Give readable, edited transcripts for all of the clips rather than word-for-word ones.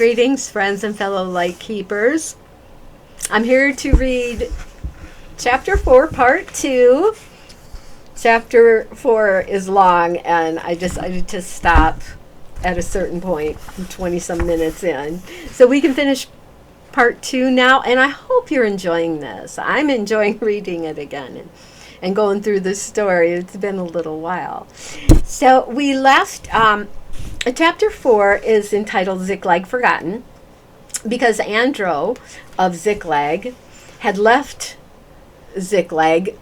Greetings, friends and fellow light keepers. I'm here to read Chapter 4, Part 2. Chapter 4 is long, and I decided to stop at a certain point, 20-some minutes in, so we can finish Part 2 now, and I hope you're enjoying this. I'm enjoying reading it again and going through the story. It's been a little while. So we left... Chapter 4 is entitled Ziklag Forgotten because Andro of Ziklag had left Ziklag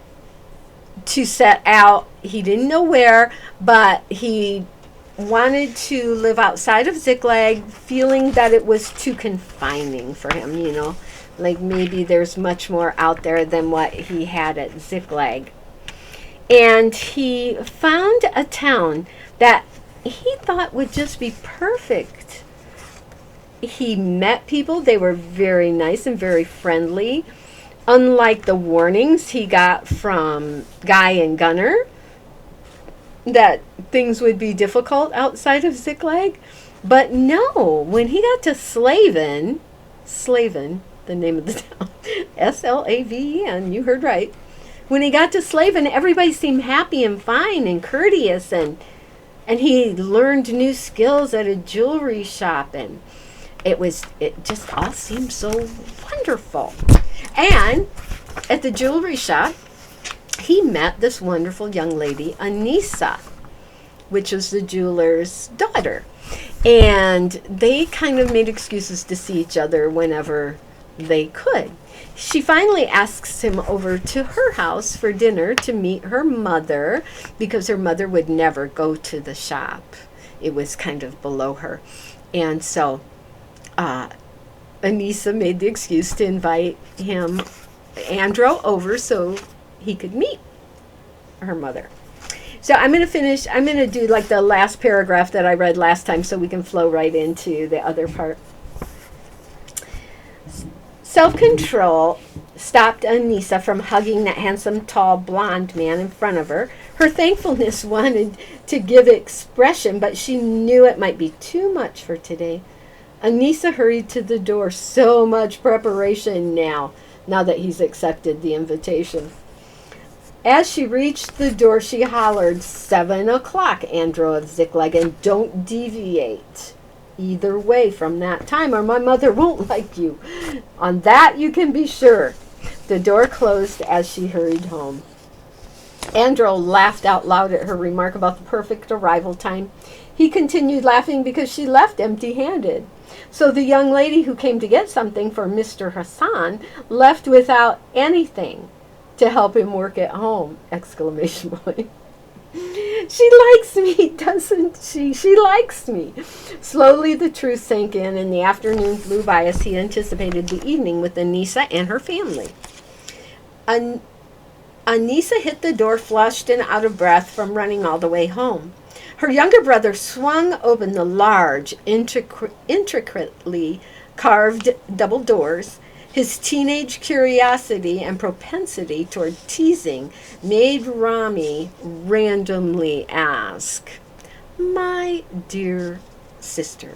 to set out. He didn't know where, but he wanted to live outside of Ziklag, feeling that it was too confining for him, you know, like maybe there's much more out there than what he had at Ziklag. And he found a town that he thought would just be perfect. He met people. They were very nice and very friendly. Unlike the warnings he got from Guy and Gunnar that things would be difficult outside of Ziklag. But no, when he got to Slaven, the name of the town, Slaven, you heard right. When he got to Slaven, everybody seemed happy and fine and courteous, and he learned new skills at a jewelry shop, and it just all seemed so wonderful. And at the jewelry shop, he met this wonderful young lady, Anissa, which is the jeweler's daughter. And they kind of made excuses to see each other whenever they could. She finally asks him over to her house for dinner to meet her mother, because her mother would never go to the shop. It was kind of below her. And so Anissa made the excuse to invite him, Andro, over so he could meet her mother. So I'm going to do like the last paragraph that I read last time so we can flow right into the other part. Self-control stopped Anissa from hugging that handsome, tall, blonde man in front of her. Her thankfulness wanted to give expression, but she knew it might be too much for today. Anissa hurried to the door. So much preparation now that he's accepted the invitation. As she reached the door, she hollered, 7 o'clock, Andro of Ziklag, and don't deviate either way from that time, or my mother won't like you. On that you can be sure. The door closed as she hurried home. Andro laughed out loud at her remark about the perfect arrival time. He continued laughing because she left empty-handed. So the young lady who came to get something for Mr. Hassan left without anything to help him work at home! Exclamation point. She likes me, doesn't she? She likes me. Slowly the truth sank in, and the afternoon flew by as he anticipated the evening with Anissa and her family. Anissa hit the door flushed and out of breath from running all the way home. Her younger brother swung open the large, intricately carved double doors. His teenage curiosity and propensity toward teasing made Rami randomly ask, "My dear sister,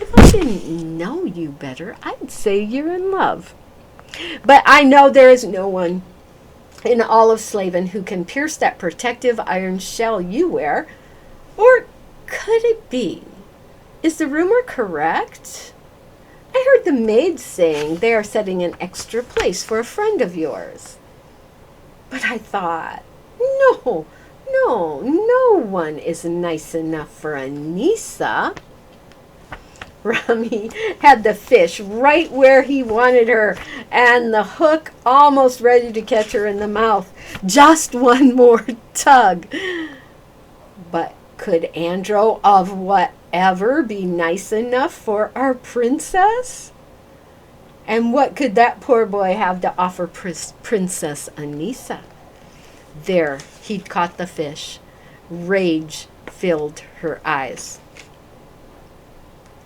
if I didn't know you better, I'd say you're in love. But I know there is no one in all of Slaven who can pierce that protective iron shell you wear. Or could it be? Is the rumor correct? I heard the maids saying they are setting an extra place for a friend of yours." But I thought, no one is nice enough for Anissa. Rami had the fish right where he wanted her, and the hook almost ready to catch her in the mouth. Just one more tug. But could Andro of whatever be nice enough for our princess? And what could that poor boy have to offer Princess Anissa? There, he'd caught the fish. Rage filled her eyes.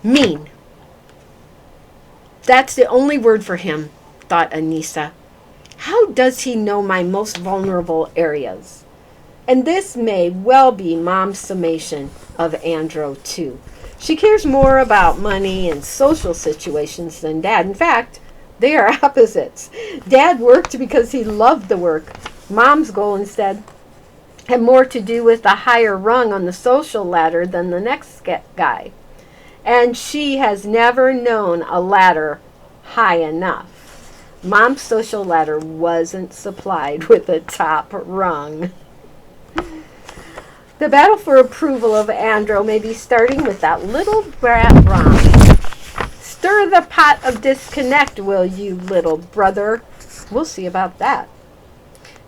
Mean. That's the only word for him, thought Anissa. How does he know my most vulnerable areas? And this may well be Mom's summation of Andro, too. She cares more about money and social situations than Dad. In fact, they are opposites. Dad worked because he loved the work. Mom's goal, instead, had more to do with the higher rung on the social ladder than the next guy. And she has never known a ladder high enough. Mom's social ladder wasn't supplied with a top rung. The battle for approval of Andro may be starting with that little brat Rom. Stir the pot of disconnect, will you, little brother? We'll see about that.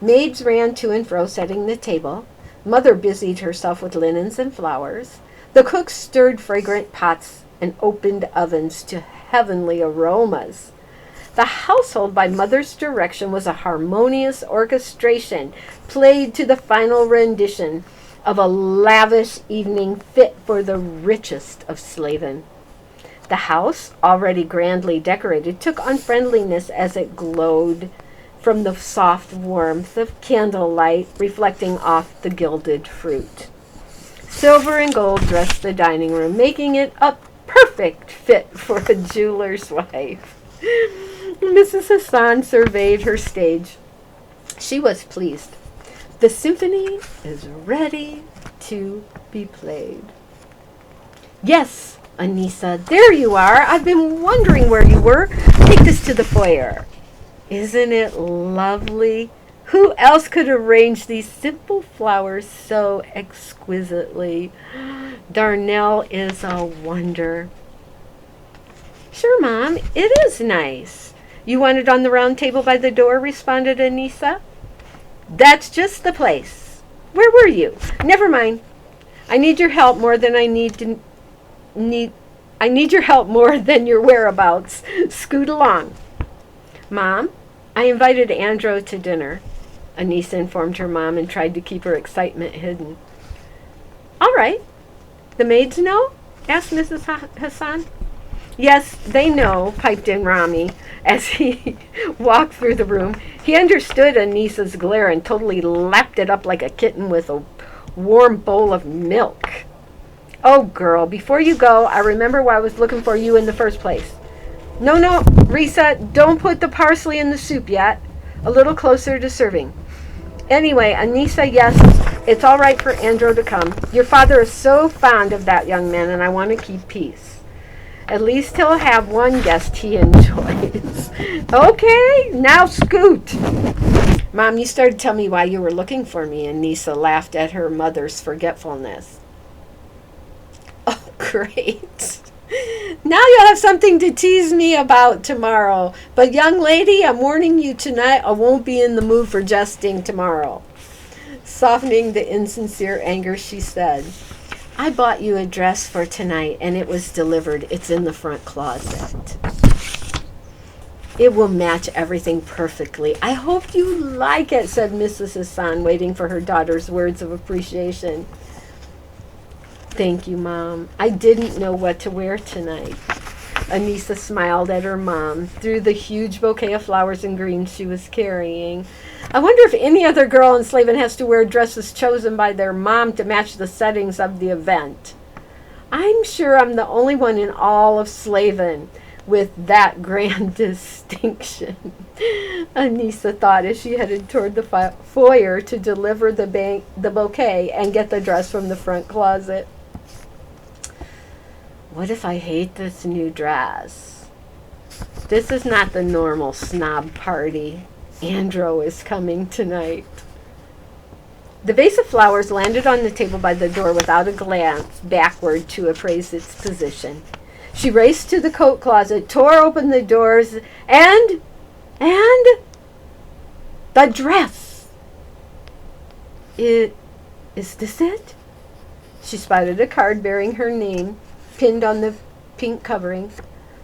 Maids ran to and fro setting the table. Mother busied herself with linens and flowers. The cook stirred fragrant pots and opened ovens to heavenly aromas. The household, by Mother's direction, was a harmonious orchestration, played to the final rendition of a lavish evening fit for the richest of Slaven. The house, already grandly decorated, took on friendliness as it glowed from the soft warmth of candlelight reflecting off the gilded fruit. Silver and gold dressed the dining room, making it a perfect fit for a jeweler's wife. Mrs. Hassan surveyed her stage. She was pleased. The symphony is ready to be played. Yes, Anissa, there you are. I've been wondering where you were. Take this to the foyer. Isn't it lovely? Who else could arrange these simple flowers so exquisitely? Darnell is a wonder. Sure, Mom, it is nice. You want it on the round table by the door, responded Anissa. That's just the place. Where were you? Never mind. I need your help more than I need your help more than your whereabouts. Scoot along. Mom, I invited Andro to dinner. Anissa informed her mom and tried to keep her excitement hidden. All right. The maids know? Asked Mrs. Hassan. Yes, they know, piped in Rami as he walked through the room. He understood Anissa's glare and totally lapped it up like a kitten with a warm bowl of milk. Oh, girl, before you go, I remember why I was looking for you in the first place. No, Risa, don't put the parsley in the soup yet. A little closer to serving. Anyway, Anissa, yes, it's all right for Andro to come. Your father is so fond of that young man, and I want to keep peace. At least he'll have one guest he enjoys. Okay, now scoot. Mom, you started to tell me why you were looking for me, and Anissa laughed at her mother's forgetfulness. Oh, great. Now you'll have something to tease me about tomorrow. But young lady, I'm warning you tonight, I won't be in the mood for jesting tomorrow. Softening the insincere anger, she said, I bought you a dress for tonight, and it was delivered. It's in the front closet. It will match everything perfectly. I hope you like it, said Mrs. Hassan, waiting for her daughter's words of appreciation. Thank you, Mom. I didn't know what to wear tonight. Anissa smiled at her mom through the huge bouquet of flowers and greens she was carrying. I wonder if any other girl in Slaven has to wear dresses chosen by their mom to match the settings of the event. I'm sure I'm the only one in all of Slaven with that grand distinction, Anissa thought as she headed toward the foyer to deliver the bouquet and get the dress from the front closet. What if I hate this new dress? This is not the normal snob party. Andro is coming tonight. The vase of flowers landed on the table by the door without a glance backward to appraise its position. She raced to the coat closet, tore open the doors, and the dress. Is this it? She spotted a card bearing her name pinned on the pink covering.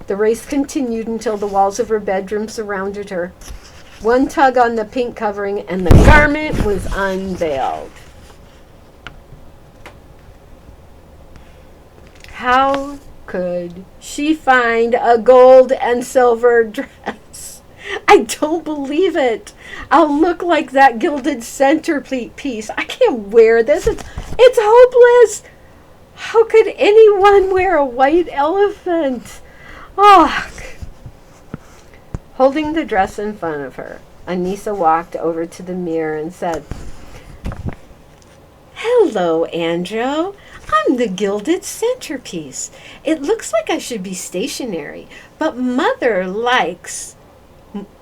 The race continued until the walls of her bedroom surrounded her. One tug on the pink covering and the garment was unveiled. How could she find a gold and silver dress? I don't believe it. I'll look like that gilded centerpiece. I can't wear this. It's hopeless. How could anyone wear a white elephant? Oh. Holding the dress in front of her, Anissa walked over to the mirror and said, "Hello, Andro. I'm the gilded centerpiece. It looks like I should be stationary, but Mother likes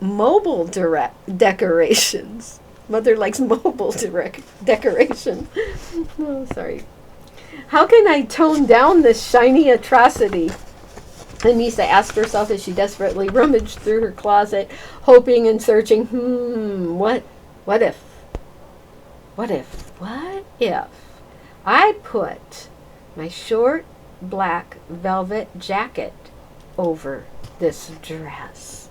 mobile decorations. Mother likes mobile decorations. Oh, sorry. How can I tone down this shiny atrocity?" Anissa asked herself as she desperately rummaged through her closet, hoping and searching. What if I put my short black velvet jacket over this dress?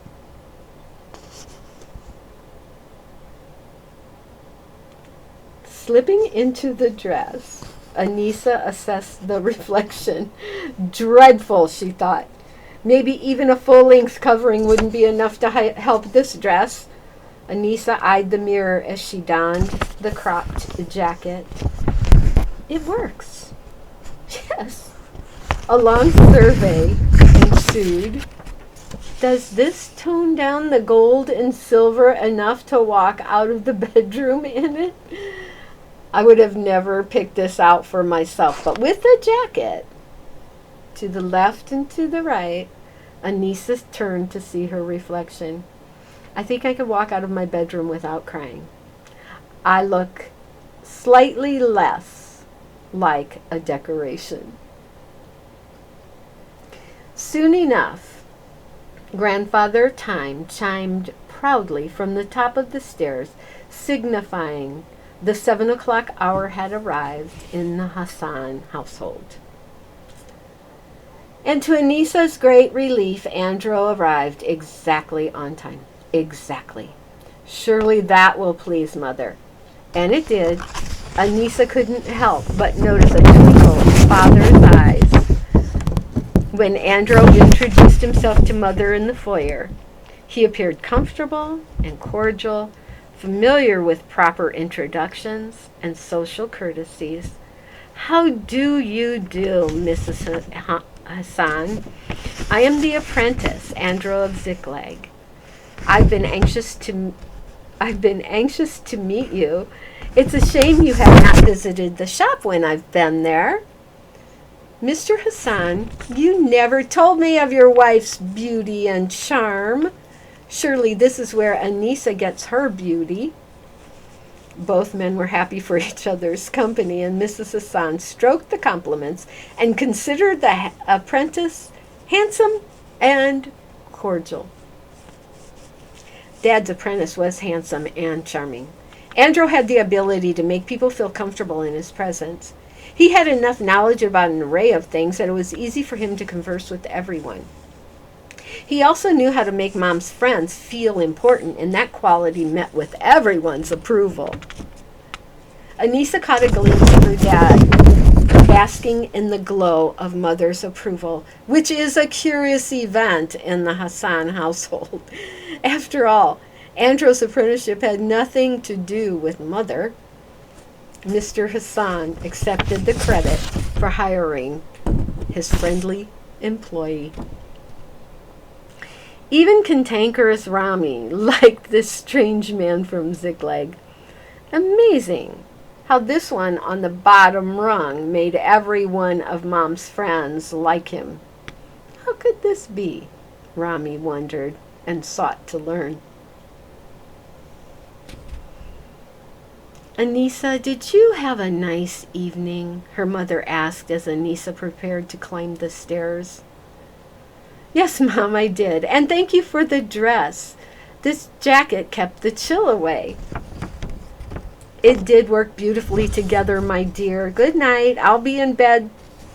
Slipping into the dress, Anissa assessed the reflection. Dreadful, she thought. Maybe even a full-length covering wouldn't be enough to help this dress. Anissa eyed the mirror as she donned the cropped jacket. It works. Yes. A long survey ensued. Does this tone down the gold and silver enough to walk out of the bedroom in it? I would have never picked this out for myself, but with the jacket, to the left and to the right, Anissa turned to see her reflection. I think I could walk out of my bedroom without crying. I look slightly less like a decoration. Soon enough, Grandfather Time chimed proudly from the top of the stairs, signifying the 7 o'clock hour had arrived in the Hassan household. And to Anissa's great relief, Andro arrived exactly on time. Exactly. Surely that will please Mother. And it did. Anissa couldn't help but notice a twinkle in Father's eyes when Andro introduced himself to Mother in the foyer. He appeared comfortable and cordial, familiar with proper introductions and social courtesies. How do you do, Mrs. Hassan? I am the apprentice, Andro of Ziklag. I've been anxious to meet you. It's a shame you have not visited the shop when I've been there. Mr. Hassan, you never told me of your wife's beauty and charm. Surely this is where Anissa gets her beauty. Both men were happy for each other's company, and Mrs. Hassan stroked the compliments and considered the apprentice handsome and cordial. Dad's apprentice was handsome and charming. Andro had the ability to make people feel comfortable in his presence. He had enough knowledge about an array of things that it was easy for him to converse with everyone. He also knew how to make Mom's friends feel important, and that quality met with everyone's approval. Anissa caught a glimpse of her dad, basking in the glow of Mother's approval, which is a curious event in the Hassan household. After all, Andro's apprenticeship had nothing to do with Mother. Mr. Hassan accepted the credit for hiring his friendly employee. Even cantankerous Rami liked this strange man from Ziklag. Amazing how this one on the bottom rung made every one of Mom's friends like him. How could this be? Rami wondered and sought to learn. Anissa, did you have a nice evening? Her mother asked as Anissa prepared to climb the stairs. Yes, Mom, I did. And thank you for the dress. This jacket kept the chill away. It did work beautifully together, my dear. Good night. I'll be in bed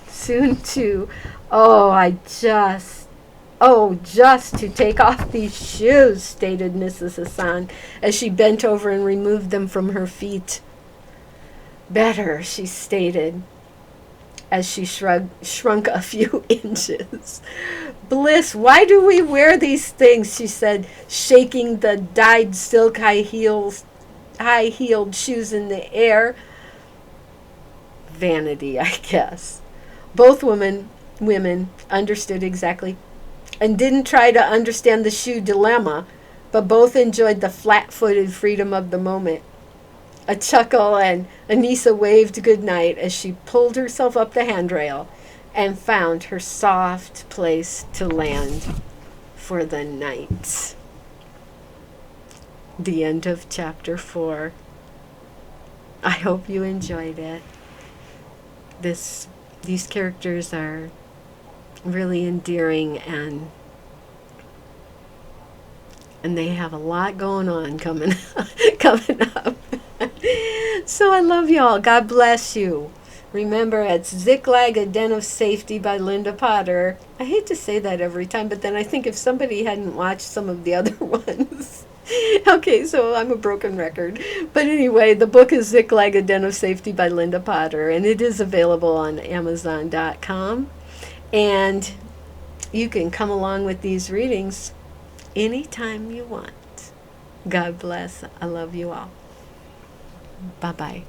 soon, too. Just to take off these shoes, stated Mrs. Hassan as she bent over and removed them from her feet. Better, she stated, as she shrunk a few inches. bliss. Why do we wear these things? She said, shaking the dyed silk high-heeled shoes in the air. Vanity, I guess. Both women understood exactly and didn't try to understand the shoe dilemma, but both enjoyed the flat-footed freedom of the moment. A chuckle, and Anissa waved goodnight as she pulled herself up the handrail and found her soft place to land for the night. The end of chapter 4. I hope you enjoyed it. These characters are really endearing, and they have a lot going on coming up. So I love y'all. God bless you. Remember, it's Ziklag, A Den of Safety by Linda Potter. I hate to say that every time, but then I think if somebody hadn't watched some of the other ones. Okay, so I'm a broken record. But anyway, the book is Ziklag, A Den of Safety by Linda Potter, and it is available on Amazon.com. And you can come along with these readings anytime you want. God bless. I love you all. Bye-bye.